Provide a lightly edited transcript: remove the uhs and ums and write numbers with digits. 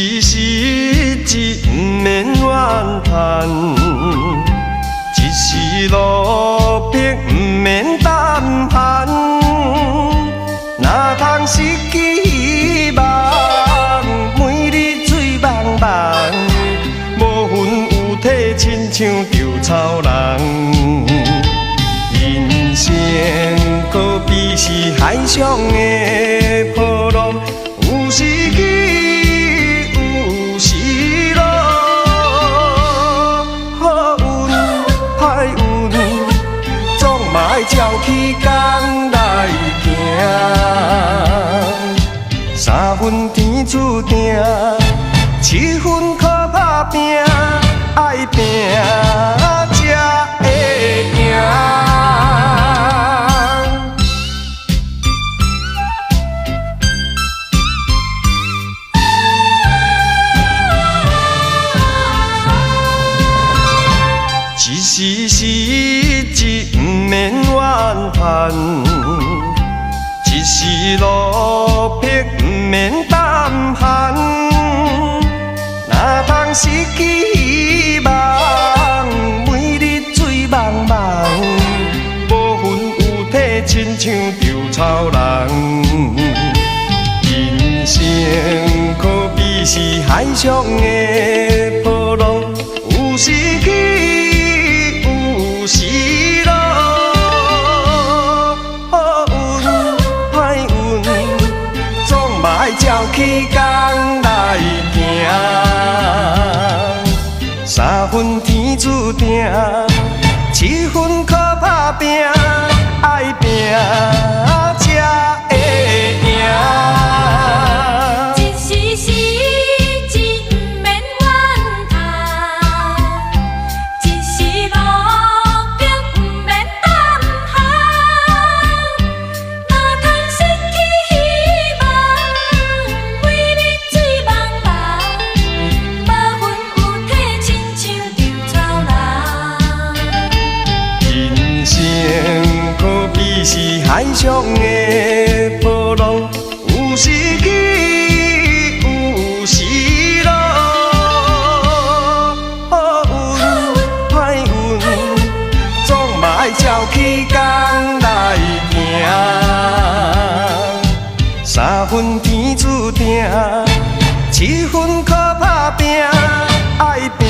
时时日不免怨叹，一时落魄不免胆寒。哪通失去希望，每日醉茫茫，无魂有体，亲像稻草人。人生可比是海上的波浪，有时起，有时落，好运歹运，总嘛爱照起工来行。三分天注定，7分靠打拼，爱拼才会赢。一时时日不免怨叹，一时落魄不免胆寒。哪通失去希望，每日醉茫茫，无魂有体，亲像稻草人。人生可比是海上的波浪，有时起。有时落，好运歹运，总嘛爱照起工来行。三分天注定，7分靠打拼，爱拼才会赢。是海上的波浪，有时起，有时落，好运歹运，总嘛爱照起工来行。三分天注定，7分靠打拼，爱拼。